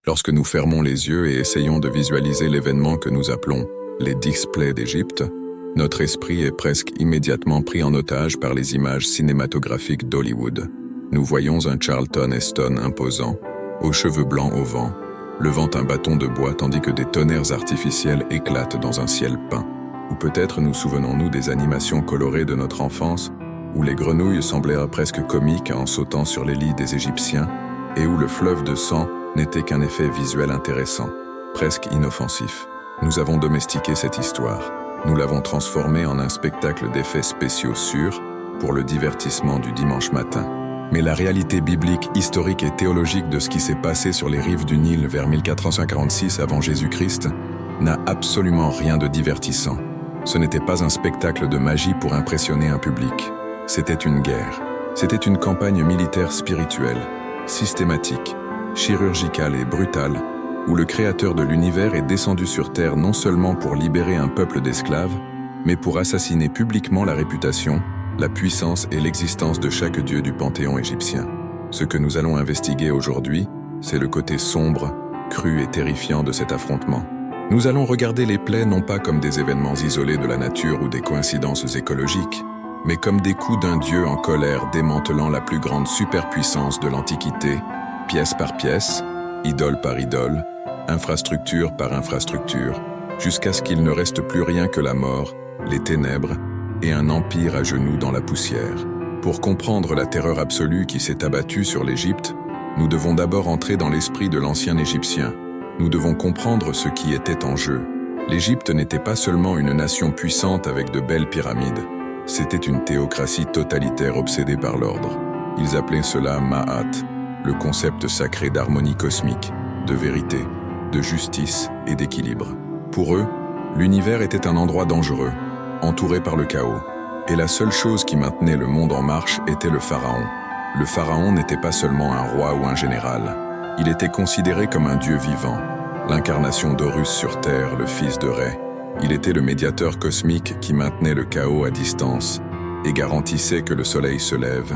Lorsque nous fermons les yeux et essayons de visualiser l'événement que nous appelons les 10 plaies d'Égypte, notre esprit est presque immédiatement pris en otage par les images cinématographiques d'Hollywood. Nous voyons un Charlton Heston imposant, aux cheveux blancs au vent, levant un bâton de bois tandis que des tonnerres artificiels éclatent dans un ciel peint. Ou peut-être nous souvenons-nous des animations colorées de notre enfance, où les grenouilles semblaient presque comiques en sautant sur les lits des Égyptiens, et où le fleuve de sang n'était qu'un effet visuel intéressant, presque inoffensif. Nous avons domestiqué cette histoire. Nous l'avons transformée en un spectacle d'effets spéciaux sûrs pour le divertissement du dimanche matin. Mais la réalité biblique, historique et théologique de ce qui s'est passé sur les rives du Nil vers 1446 avant Jésus-Christ n'a absolument rien de divertissant. Ce n'était pas un spectacle de magie pour impressionner un public. C'était une guerre. C'était une campagne militaire spirituelle, systématique, chirurgicale et brutale, où le Créateur de l'univers est descendu sur terre non seulement pour libérer un peuple d'esclaves, mais pour assassiner publiquement la réputation, la puissance et l'existence de chaque dieu du panthéon égyptien. Ce que nous allons investiguer aujourd'hui, c'est le côté sombre, cru et terrifiant de cet affrontement. Nous allons regarder les plaies non pas comme des événements isolés de la nature ou des coïncidences écologiques, mais comme des coups d'un dieu en colère démantelant la plus grande superpuissance de l'Antiquité, pièce par pièce, idole par idole, infrastructure par infrastructure, jusqu'à ce qu'il ne reste plus rien que la mort, les ténèbres et un empire à genoux dans la poussière. Pour comprendre la terreur absolue qui s'est abattue sur l'Égypte, nous devons d'abord entrer dans l'esprit de l'ancien Égyptien. Nous devons comprendre ce qui était en jeu. L'Égypte n'était pas seulement une nation puissante avec de belles pyramides, c'était une théocratie totalitaire obsédée par l'ordre. Ils appelaient cela Ma'at, le concept sacré d'harmonie cosmique, de vérité, de justice et d'équilibre. Pour eux, l'univers était un endroit dangereux, entouré par le chaos. Et la seule chose qui maintenait le monde en marche était le pharaon. Le pharaon n'était pas seulement un roi ou un général. Il était considéré comme un dieu vivant, l'incarnation d'Horus sur terre, le fils de Ré. Il était le médiateur cosmique qui maintenait le chaos à distance et garantissait que le soleil se lève,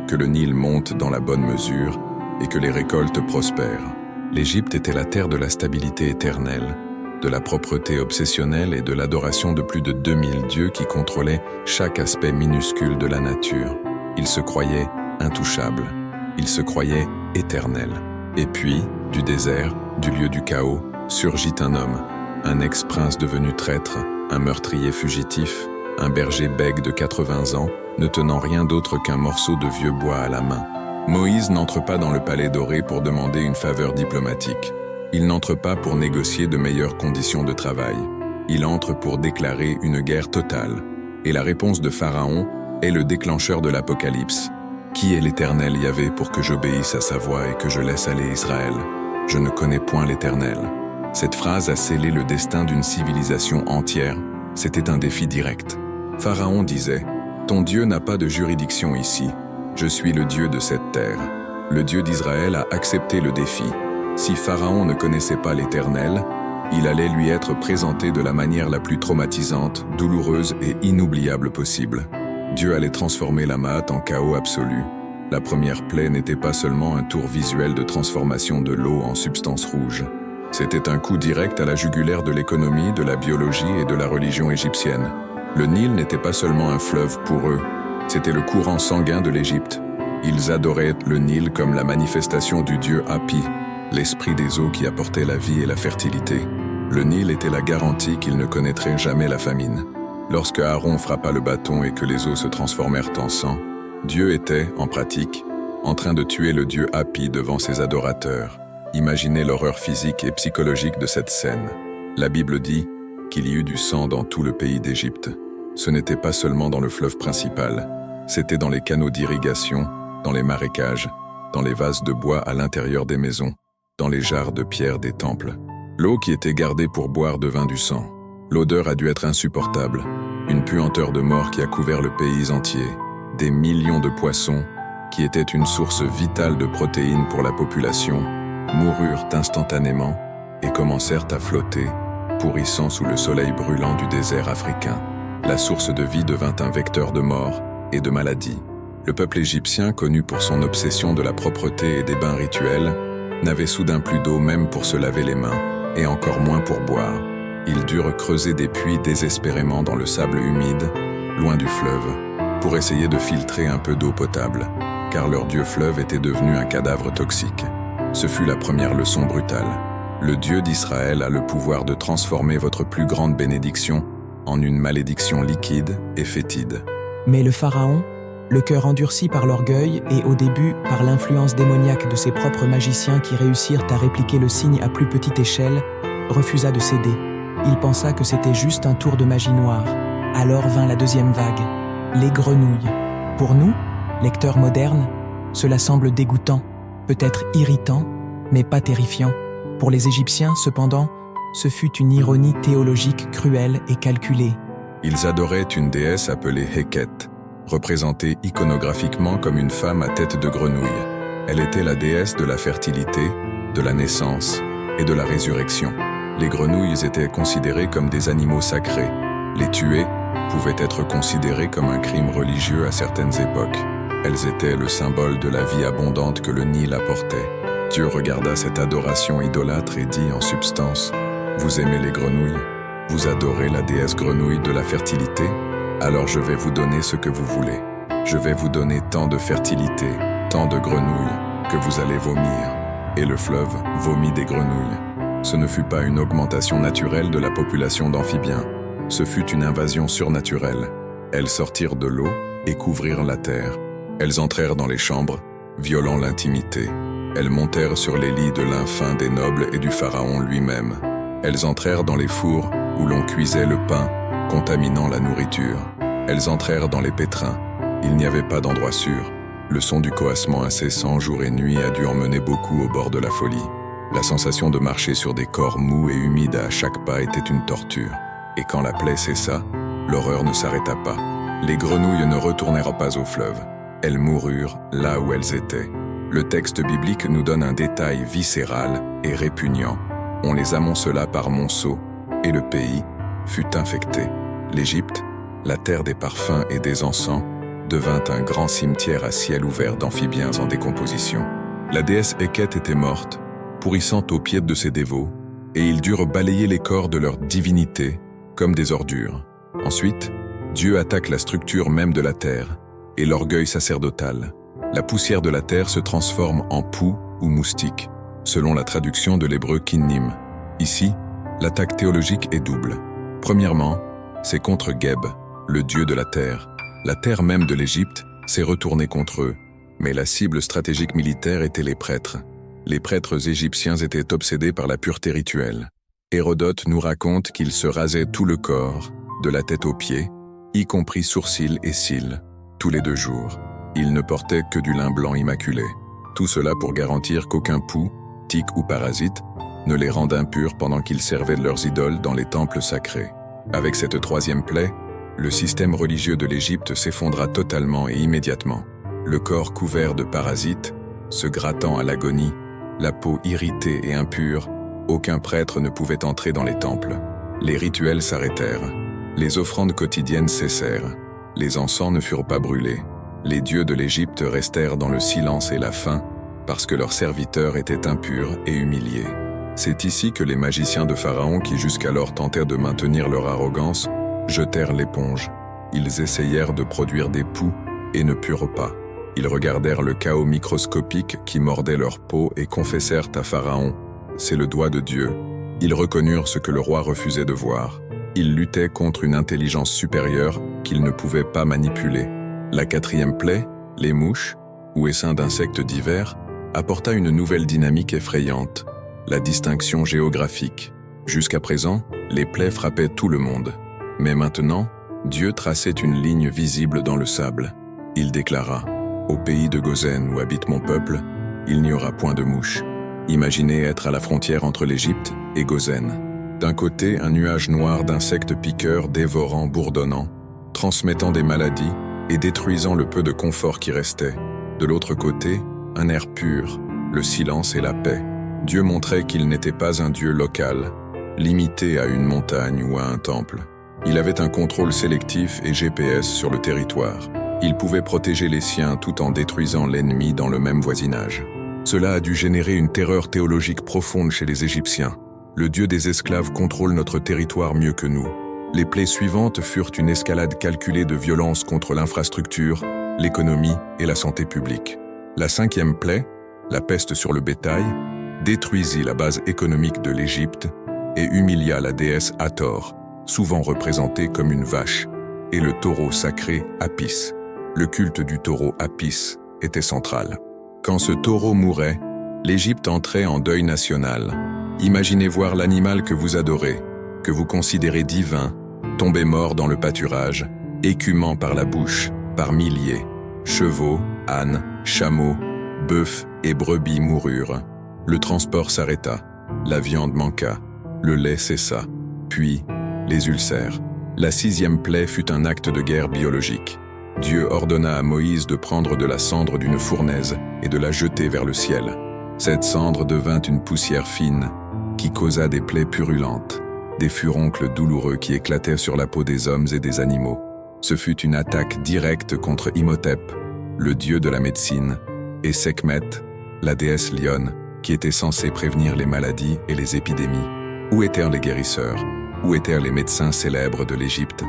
que le Nil monte dans la bonne mesure et que les récoltes prospèrent. L'Égypte était la terre de la stabilité éternelle, de la propreté obsessionnelle et de l'adoration de plus de 2000 dieux qui contrôlaient chaque aspect minuscule de la nature. Ils se croyaient intouchables, ils se croyaient éternels. Et puis, du désert, du lieu du chaos, surgit un homme, un ex-prince devenu traître, un meurtrier fugitif, un berger bègue de 80 ans, ne tenant rien d'autre qu'un morceau de vieux bois à la main. Moïse n'entre pas dans le palais doré pour demander une faveur diplomatique. Il n'entre pas pour négocier de meilleures conditions de travail. Il entre pour déclarer une guerre totale. Et la réponse de Pharaon est le déclencheur de l'Apocalypse. Qui est l'Éternel Yahvé pour que j'obéisse à sa voix et que je laisse aller Israël? Je ne connais point l'Éternel. Cette phrase a scellé le destin d'une civilisation entière. C'était un défi direct. Pharaon disait « Ton Dieu n'a pas de juridiction ici. Je suis le Dieu de cette terre. » Le Dieu d'Israël a accepté le défi. Si Pharaon ne connaissait pas l'Éternel, il allait lui être présenté de la manière la plus traumatisante, douloureuse et inoubliable possible. Dieu allait transformer la Ma'at en chaos absolu. La première plaie n'était pas seulement un tour visuel de transformation de l'eau en substance rouge. C'était un coup direct à la jugulaire de l'économie, de la biologie et de la religion égyptienne. Le Nil n'était pas seulement un fleuve pour eux, c'était le courant sanguin de l'Égypte. Ils adoraient le Nil comme la manifestation du dieu Hapi, l'esprit des eaux qui apportait la vie et la fertilité. Le Nil était la garantie qu'ils ne connaîtraient jamais la famine. Lorsque Aaron frappa le bâton et que les eaux se transformèrent en sang, Dieu était, en pratique, en train de tuer le dieu Hapi devant ses adorateurs. Imaginez l'horreur physique et psychologique de cette scène. La Bible dit qu'il y eut du sang dans tout le pays d'Égypte. Ce n'était pas seulement dans le fleuve principal, c'était dans les canaux d'irrigation, dans les marécages, dans les vases de bois à l'intérieur des maisons, dans les jarres de pierre des temples. L'eau qui était gardée pour boire devint du sang. L'odeur a dû être insupportable, une puanteur de mort qui a couvert le pays entier. Des millions de poissons, qui étaient une source vitale de protéines pour la population, moururent instantanément et commencèrent à flotter, pourrissant sous le soleil brûlant du désert africain. La source de vie devint un vecteur de mort et de maladie. Le peuple égyptien, connu pour son obsession de la propreté et des bains rituels, n'avaient soudain plus d'eau même pour se laver les mains, et encore moins pour boire. Ils durent creuser des puits désespérément dans le sable humide, loin du fleuve, pour essayer de filtrer un peu d'eau potable, car leur dieu fleuve était devenu un cadavre toxique. Ce fut la première leçon brutale. Le Dieu d'Israël a le pouvoir de transformer votre plus grande bénédiction en une malédiction liquide et fétide. Mais le pharaon, le cœur endurci par l'orgueil et au début par l'influence démoniaque de ses propres magiciens qui réussirent à répliquer le signe à plus petite échelle, refusa de céder. Il pensa que c'était juste un tour de magie noire. Alors vint la deuxième vague, les grenouilles. Pour nous, lecteurs modernes, cela semble dégoûtant, peut-être irritant, mais pas terrifiant. Pour les Égyptiens, cependant, ce fut une ironie théologique cruelle et calculée. Ils adoraient une déesse appelée Héket, représentée iconographiquement comme une femme à tête de grenouille. Elle était la déesse de la fertilité, de la naissance et de la résurrection. Les grenouilles étaient considérées comme des animaux sacrés. Les tuer pouvait être considéré comme un crime religieux à certaines époques. Elles étaient le symbole de la vie abondante que le Nil apportait. Dieu regarda cette adoration idolâtre et dit en substance: « Vous aimez les grenouilles? Vous adorez la déesse grenouille de la fertilité? Alors je vais vous donner ce que vous voulez. Je vais vous donner tant de fertilité, tant de grenouilles, que vous allez vomir. » Et le fleuve vomit des grenouilles. Ce ne fut pas une augmentation naturelle de la population d'amphibiens. Ce fut une invasion surnaturelle. Elles sortirent de l'eau et couvrirent la terre. Elles entrèrent dans les chambres, violant l'intimité. Elles montèrent sur les lits de lin fin des nobles et du pharaon lui-même. Elles entrèrent dans les fours où l'on cuisait le pain, contaminant la nourriture. Elles entrèrent dans les pétrins. Il n'y avait pas d'endroit sûr. Le son du coassement incessant jour et nuit a dû emmener beaucoup au bord de la folie. La sensation de marcher sur des corps mous et humides à chaque pas était une torture. Et quand la plaie cessa, l'horreur ne s'arrêta pas. Les grenouilles ne retournèrent pas au fleuve. Elles moururent là où elles étaient. Le texte biblique nous donne un détail viscéral et répugnant. On les amoncela par monceaux, et le pays fut infecté. L'Égypte, la terre des parfums et des encens, devint un grand cimetière à ciel ouvert d'amphibiens en décomposition. La déesse Héket était morte, pourrissant aux pieds de ses dévots, et ils durent balayer les corps de leur divinité comme des ordures. Ensuite, Dieu attaque la structure même de la terre et l'orgueil sacerdotal. La poussière de la terre se transforme en poux ou moustique, selon la traduction de l'hébreu kinnim. Ici, l'attaque théologique est double. Premièrement, c'est contre Geb, le dieu de la terre. La terre même de l'Égypte s'est retournée contre eux, mais la cible stratégique militaire était les prêtres. Les prêtres égyptiens étaient obsédés par la pureté rituelle. Hérodote nous raconte qu'ils se rasaient tout le corps, de la tête aux pieds, y compris sourcils et cils, tous les 2 jours. Ils ne portaient que du lin blanc immaculé. Tout cela pour garantir qu'aucun poux, tic ou parasite ne les rende impurs pendant qu'ils servaient de leurs idoles dans les temples sacrés. Avec cette 3e plaie, le système religieux de l'Égypte s'effondra totalement et immédiatement. Le corps couvert de parasites, se grattant à l'agonie, la peau irritée et impure, aucun prêtre ne pouvait entrer dans les temples. Les rituels s'arrêtèrent. Les offrandes quotidiennes cessèrent. Les encens ne furent pas brûlés. Les dieux de l'Égypte restèrent dans le silence et la faim, parce que leurs serviteurs étaient impurs et humiliés. C'est ici que les magiciens de Pharaon, qui jusqu'alors tentèrent de maintenir leur arrogance, jetèrent l'éponge. Ils essayèrent de produire des poux et ne purent pas. Ils regardèrent le chaos microscopique qui mordait leur peau et confessèrent à Pharaon: « C'est le doigt de Dieu ». Ils reconnurent ce que le roi refusait de voir. Ils luttaient contre une intelligence supérieure qu'ils ne pouvaient pas manipuler. La 4e plaie, les mouches, ou essaims d'insectes divers, apporta une nouvelle dynamique effrayante, la distinction géographique. Jusqu'à présent, les plaies frappaient tout le monde. Mais maintenant, Dieu traçait une ligne visible dans le sable. Il déclara: « Au pays de Goshen où habite mon peuple, il n'y aura point de mouches. » Imaginez être à la frontière entre l'Égypte et Goshen. D'un côté, un nuage noir d'insectes piqueurs dévorant, bourdonnant, transmettant des maladies et détruisant le peu de confort qui restait. De l'autre côté, un air pur, le silence et la paix. Dieu montrait qu'il n'était pas un Dieu local, limité à une montagne ou à un temple. Il avait un contrôle sélectif et GPS sur le territoire. Il pouvait protéger les siens tout en détruisant l'ennemi dans le même voisinage. Cela a dû générer une terreur théologique profonde chez les Égyptiens. Le Dieu des esclaves contrôle notre territoire mieux que nous. Les plaies suivantes furent une escalade calculée de violence contre l'infrastructure, l'économie et la santé publique. La 5e plaie, la peste sur le bétail, détruisit la base économique de l'Égypte et humilia la déesse Hathor, souvent représentée comme une vache, et le taureau sacré Apis. Le culte du taureau Apis était central. Quand ce taureau mourait, l'Égypte entrait en deuil national. Imaginez voir l'animal que vous adorez, que vous considérez divin, tomber mort dans le pâturage, écumant par la bouche, par milliers. Chevaux, ânes, chameaux, bœufs et brebis moururent. Le transport s'arrêta, la viande manqua, le lait cessa, puis les ulcères. La 6e plaie fut un acte de guerre biologique. Dieu ordonna à Moïse de prendre de la cendre d'une fournaise et de la jeter vers le ciel. Cette cendre devint une poussière fine qui causa des plaies purulentes, des furoncles douloureux qui éclataient sur la peau des hommes et des animaux. Ce fut une attaque directe contre Imhotep, le dieu de la médecine, et Sekhmet, la déesse lionne, qui était censée prévenir les maladies et les épidémies. Où étaient les guérisseurs? Où étaient les médecins célèbres de l'Égypte?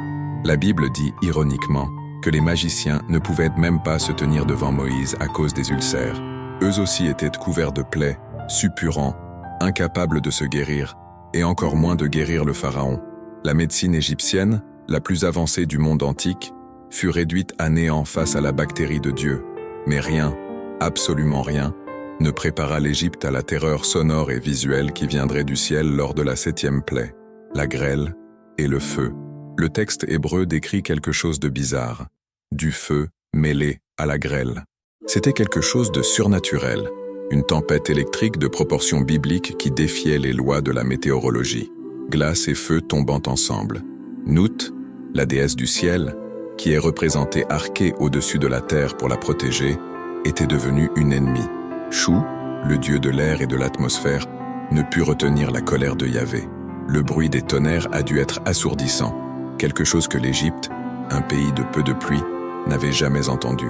La Bible dit ironiquement que les magiciens ne pouvaient même pas se tenir devant Moïse à cause des ulcères. Eux aussi étaient couverts de plaies, suppurants, incapables de se guérir, et encore moins de guérir le pharaon. La médecine égyptienne, la plus avancée du monde antique, fut réduite à néant face à la bactérie de Dieu. Mais rien, absolument rien, ne prépara l'Égypte à la terreur sonore et visuelle qui viendrait du ciel lors de la 7e plaie, la grêle et le feu. Le texte hébreu décrit quelque chose de bizarre, du feu mêlé à la grêle. C'était quelque chose de surnaturel, une tempête électrique de proportions bibliques qui défiait les lois de la météorologie, glace et feu tombant ensemble. Nut, la déesse du ciel, qui est représentée arquée au-dessus de la terre pour la protéger, était devenue une ennemie. Chou, le dieu de l'air et de l'atmosphère, ne put retenir la colère de Yahvé. Le bruit des tonnerres a dû être assourdissant, quelque chose que l'Égypte, un pays de peu de pluie, n'avait jamais entendu.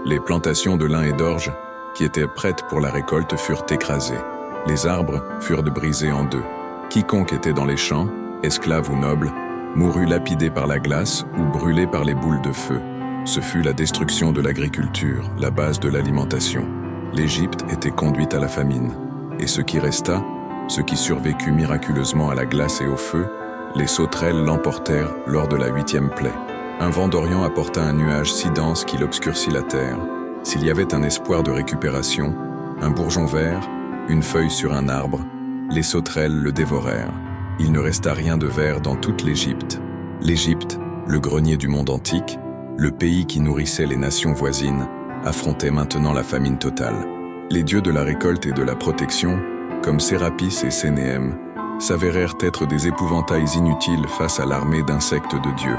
Les plantations de lin et d'orge, qui étaient prêtes pour la récolte, furent écrasées. Les arbres furent brisés en deux. Quiconque était dans les champs, esclave ou noble, mourut lapidé par la glace ou brûlé par les boules de feu. Ce fut la destruction de l'agriculture, la base de l'alimentation. L'Égypte était conduite à la famine. Et ce qui resta, ce qui survécut miraculeusement à la glace et au feu, les sauterelles l'emportèrent lors de la 8e plaie. Un vent d'Orient apporta un nuage si dense qu'il obscurcit la terre. S'il y avait un espoir de récupération, un bourgeon vert, une feuille sur un arbre, les sauterelles le dévorèrent. Il ne resta rien de vert dans toute l'Égypte. L'Égypte, le grenier du monde antique, le pays qui nourrissait les nations voisines, affrontait maintenant la famine totale. Les dieux de la récolte et de la protection, comme Sérapis et Sénéem, s'avérèrent être des épouvantails inutiles face à l'armée d'insectes de Dieu.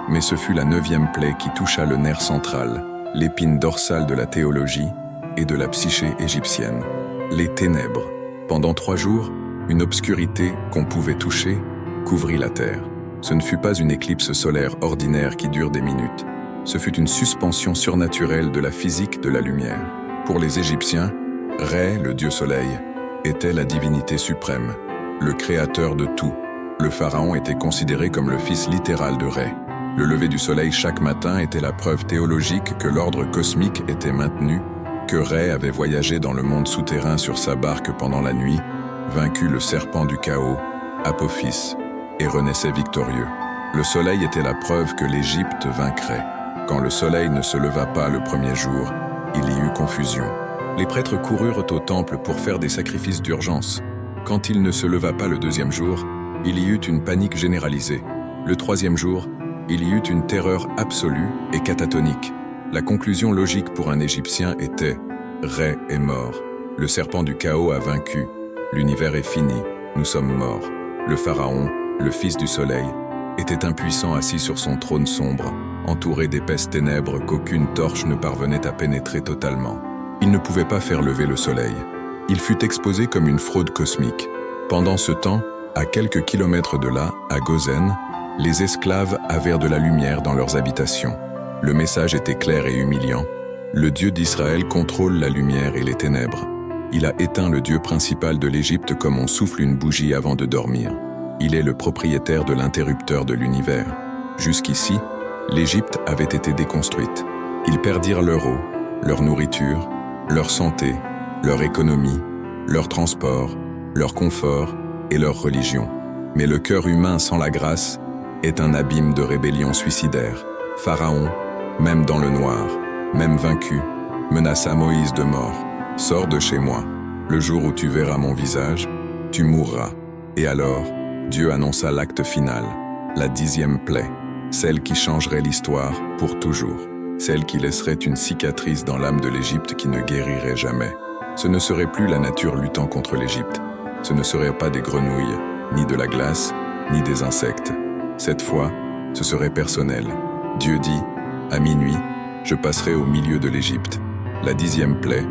Mais ce fut la 9e plaie qui toucha le nerf central, l'épine dorsale de la théologie et de la psyché égyptienne. Les ténèbres. Pendant 3 jours, une obscurité qu'on pouvait toucher couvrit la terre. Ce ne fut pas une éclipse solaire ordinaire qui dure des minutes. Ce fut une suspension surnaturelle de la physique de la lumière. Pour les Égyptiens, Ré, le dieu soleil, était la divinité suprême, le créateur de tout. Le pharaon était considéré comme le fils littéral de Ré. Le lever du soleil chaque matin était la preuve théologique que l'ordre cosmique était maintenu, que Ré avait voyagé dans le monde souterrain sur sa barque pendant la nuit, vaincu le serpent du chaos, Apophis, et renaissait victorieux. Le soleil était la preuve que l'Égypte vaincrait. Quand le soleil ne se leva pas le premier jour, il y eut confusion. Les prêtres coururent au temple pour faire des sacrifices d'urgence. Quand il ne se leva pas le 2e jour, il y eut une panique généralisée. Le 3e jour, il y eut une terreur absolue et catatonique. La conclusion logique pour un Égyptien était « Ré est mort. Le serpent du chaos a vaincu. L'univers est fini. Nous sommes morts. » Le pharaon, le fils du soleil, était impuissant assis sur son trône sombre, entouré d'épaisses ténèbres qu'aucune torche ne parvenait à pénétrer totalement. Il ne pouvait pas faire lever le soleil. Il fut exposé comme une fraude cosmique. Pendant ce temps, à quelques kilomètres de là, à Gozen, les esclaves avaient de la lumière dans leurs habitations. Le message était clair et humiliant. Le Dieu d'Israël contrôle la lumière et les ténèbres. Il a éteint le Dieu principal de l'Égypte comme on souffle une bougie avant de dormir. Il est le propriétaire de l'interrupteur de l'univers. Jusqu'ici, l'Égypte avait été déconstruite. Ils perdirent leur eau, leur nourriture, leur santé, leur économie, leur transport, leur confort et leur religion. Mais le cœur humain sans la grâce est un abîme de rébellion suicidaire. Pharaon, même dans le noir, même vaincu, menaça Moïse de mort. « Sors de chez moi. Le jour où tu verras mon visage, tu mourras. » Et alors, Dieu annonça l'acte final, la 10e plaie, celle qui changerait l'histoire pour toujours, celle qui laisserait une cicatrice dans l'âme de l'Égypte qui ne guérirait jamais. Ce ne serait plus la nature luttant contre l'Égypte. Ce ne serait pas des grenouilles, ni de la glace, ni des insectes. Cette fois, ce serait personnel. Dieu dit, à minuit, je passerai au milieu de l'Égypte. La 10e plaie,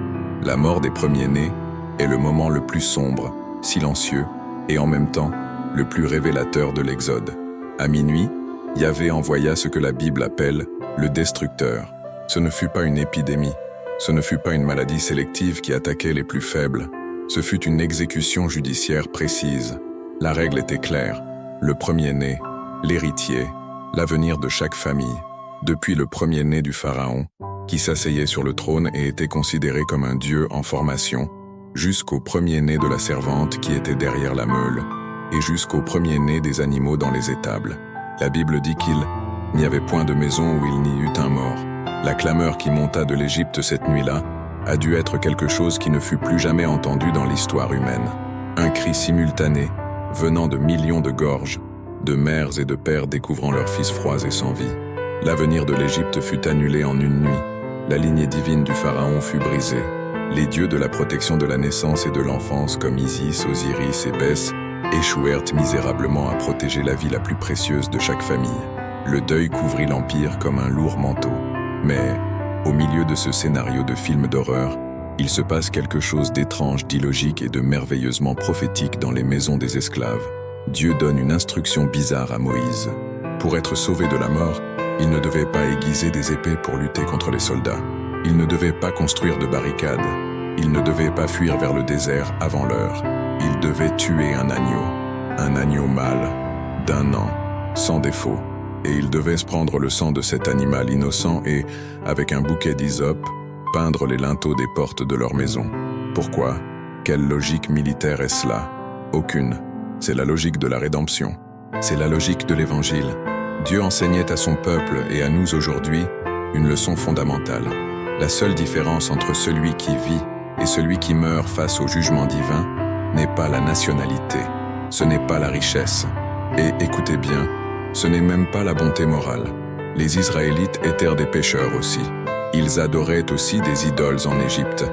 la mort des premiers-nés, est le moment le plus sombre, silencieux, et en même temps, le plus révélateur de l'Exode. À minuit, Yahvé envoya ce que la Bible appelle le destructeur. Ce ne fut pas une épidémie, ce ne fut pas une maladie sélective qui attaquait les plus faibles, ce fut une exécution judiciaire précise. La règle était claire, le premier-né, l'héritier, l'avenir de chaque famille, depuis le premier-né du pharaon, qui s'asseyait sur le trône et était considéré comme un dieu en formation, jusqu'au premier-né de la servante qui était derrière la meule, et jusqu'au premier-né des animaux dans les étables. La Bible dit qu'il n'y avait point de maison où il n'y eut un mort. La clameur qui monta de l'Égypte cette nuit-là a dû être quelque chose qui ne fut plus jamais entendu dans l'histoire humaine. Un cri simultané, venant de millions de gorges, de mères et de pères découvrant leurs fils froids et sans vie. L'avenir de l'Égypte fut annulé en une nuit. La lignée divine du pharaon fut brisée. Les dieux de la protection de la naissance et de l'enfance comme Isis, Osiris et Bès échouèrent misérablement à protéger la vie la plus précieuse de chaque famille. Le deuil couvrit l'Empire comme un lourd manteau. Mais, au milieu de ce scénario de film d'horreur, il se passe quelque chose d'étrange, d'illogique et de merveilleusement prophétique dans les maisons des esclaves. Dieu donne une instruction bizarre à Moïse. Pour être sauvé de la mort, il ne devait pas aiguiser des épées pour lutter contre les soldats. Il ne devait pas construire de barricades. Il ne devait pas fuir vers le désert avant l'heure. Il devait tuer un agneau mâle, d'1 an, sans défaut. Et il devait se prendre le sang de cet animal innocent et, avec un bouquet d'hysope, peindre les linteaux des portes de leur maison. Pourquoi? Quelle logique militaire est-ce là? Aucune. C'est la logique de la rédemption. C'est la logique de l'Évangile. Dieu enseignait à son peuple et à nous aujourd'hui une leçon fondamentale. La seule différence entre celui qui vit et celui qui meurt face au jugement divin n'est pas la nationalité, ce n'est pas la richesse. Et écoutez bien, ce n'est même pas la bonté morale. Les Israélites étaient des pécheurs aussi. Ils adoraient aussi des idoles en Égypte.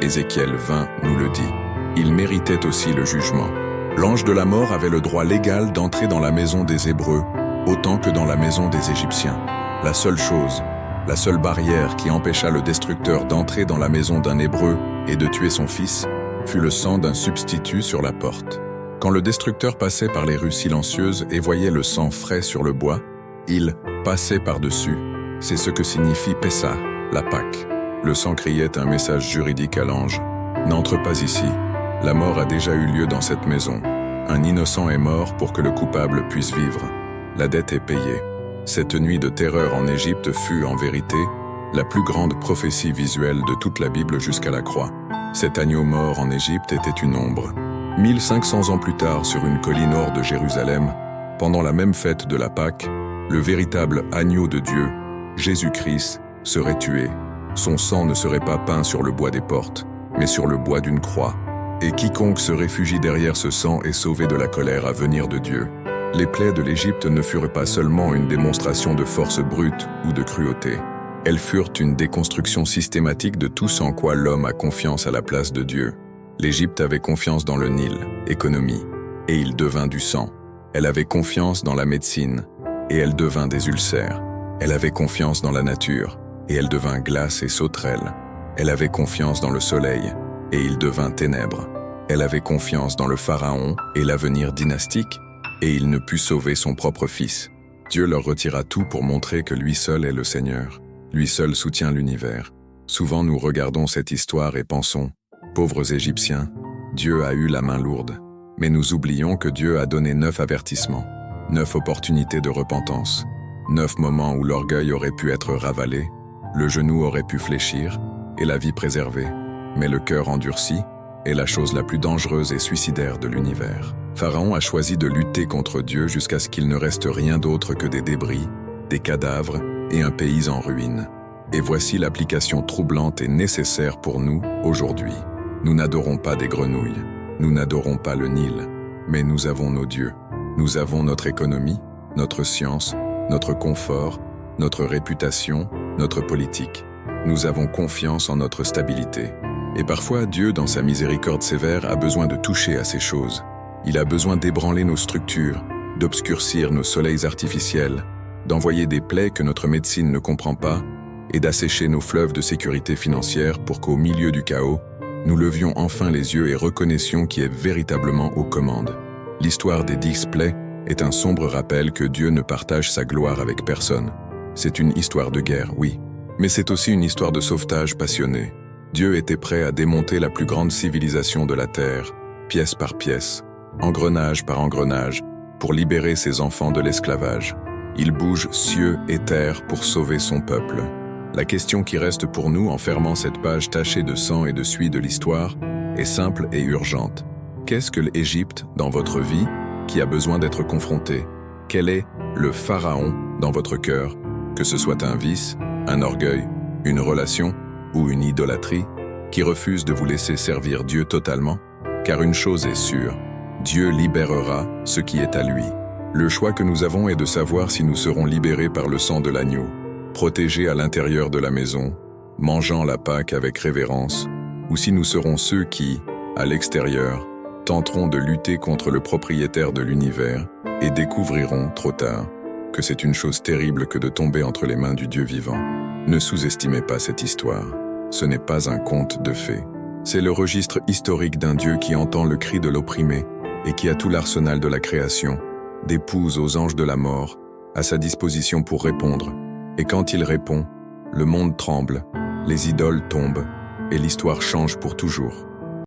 Ézéchiel 20 nous le dit. Ils méritaient aussi le jugement. L'ange de la mort avait le droit légal d'entrer dans la maison des Hébreux, autant que dans la maison des Égyptiens. La seule chose, la seule barrière qui empêcha le destructeur d'entrer dans la maison d'un Hébreu et de tuer son fils, fut le sang d'un substitut sur la porte. Quand le destructeur passait par les rues silencieuses et voyait le sang frais sur le bois, il passait par-dessus. C'est ce que signifie Pessah, la Pâque. Le sang criait un message juridique à l'ange. N'entre pas ici. La mort a déjà eu lieu dans cette maison. Un innocent est mort pour que le coupable puisse vivre. La dette est payée. Cette nuit de terreur en Égypte fut, en vérité, la plus grande prophétie visuelle de toute la Bible jusqu'à la croix. Cet agneau mort en Égypte était une ombre. 1500 ans plus tard, sur une colline hors de Jérusalem, pendant la même fête de la Pâque, le véritable agneau de Dieu, Jésus-Christ, serait tué. Son sang ne serait pas peint sur le bois des portes, mais sur le bois d'une croix. Et quiconque se réfugie derrière ce sang est sauvé de la colère à venir de Dieu. Les plaies de l'Égypte ne furent pas seulement une démonstration de force brute ou de cruauté. Elles furent une déconstruction systématique de tout ce en quoi l'homme a confiance à la place de Dieu. L'Égypte avait confiance dans le Nil, économie, et il devint du sang. Elle avait confiance dans la médecine, et elle devint des ulcères. Elle avait confiance dans la nature, et elle devint glace et sauterelle. Elle avait confiance dans le soleil, et il devint ténèbres. Elle avait confiance dans le pharaon et l'avenir dynastique, et il ne put sauver son propre fils. Dieu leur retira tout pour montrer que lui seul est le Seigneur. Lui seul soutient l'univers. Souvent nous regardons cette histoire et pensons « pauvres Égyptiens, Dieu a eu la main lourde. Mais nous oublions que Dieu a donné 9 avertissements, 9 opportunités de repentance, 9 moments où l'orgueil aurait pu être ravalé, le genou aurait pu fléchir et la vie préservée. Mais le cœur endurci est la chose la plus dangereuse et suicidaire de l'univers. Pharaon a choisi de lutter contre Dieu jusqu'à ce qu'il ne reste rien d'autre que des débris, des cadavres et un pays en ruine. Et voici l'application troublante et nécessaire pour nous aujourd'hui. Nous n'adorons pas des grenouilles, nous n'adorons pas le Nil, mais nous avons nos dieux. Nous avons notre économie, notre science, notre confort, notre réputation, notre politique. Nous avons confiance en notre stabilité. Et parfois, Dieu, dans sa miséricorde sévère, a besoin de toucher à ces choses. Il a besoin d'ébranler nos structures, d'obscurcir nos soleils artificiels, d'envoyer des plaies que notre médecine ne comprend pas et d'assécher nos fleuves de sécurité financière pour qu'au milieu du chaos, nous levions enfin les yeux et reconnaissions qui est véritablement aux commandes. L'histoire des 10 plaies est un sombre rappel que Dieu ne partage sa gloire avec personne. C'est une histoire de guerre, oui, mais c'est aussi une histoire de sauvetage passionné. Dieu était prêt à démonter la plus grande civilisation de la terre, pièce par pièce, engrenage par engrenage, pour libérer ses enfants de l'esclavage. Il bouge cieux et terre pour sauver son peuple. La question qui reste pour nous en fermant cette page tachée de sang et de suie de l'histoire est simple et urgente. Qu'est-ce que l'Égypte dans votre vie qui a besoin d'être confronté? Quel est le pharaon dans votre cœur, que ce soit un vice, un orgueil, une relation ou une idolâtrie, qui refuse de vous laisser servir Dieu totalement? Car une chose est sûre, Dieu libérera ce qui est à lui. Le choix que nous avons est de savoir si nous serons libérés par le sang de l'agneau, protégés à l'intérieur de la maison, mangeant la Pâque avec révérence, ou si nous serons ceux qui, à l'extérieur, tenteront de lutter contre le propriétaire de l'univers et découvriront, trop tard, que c'est une chose terrible que de tomber entre les mains du Dieu vivant. Ne sous-estimez pas cette histoire. Ce n'est pas un conte de fées. C'est le registre historique d'un Dieu qui entend le cri de l'opprimé et qui a tout l'arsenal de la création, d'épouse aux anges de la mort, à sa disposition pour répondre. Et quand il répond, le monde tremble, les idoles tombent et l'histoire change pour toujours.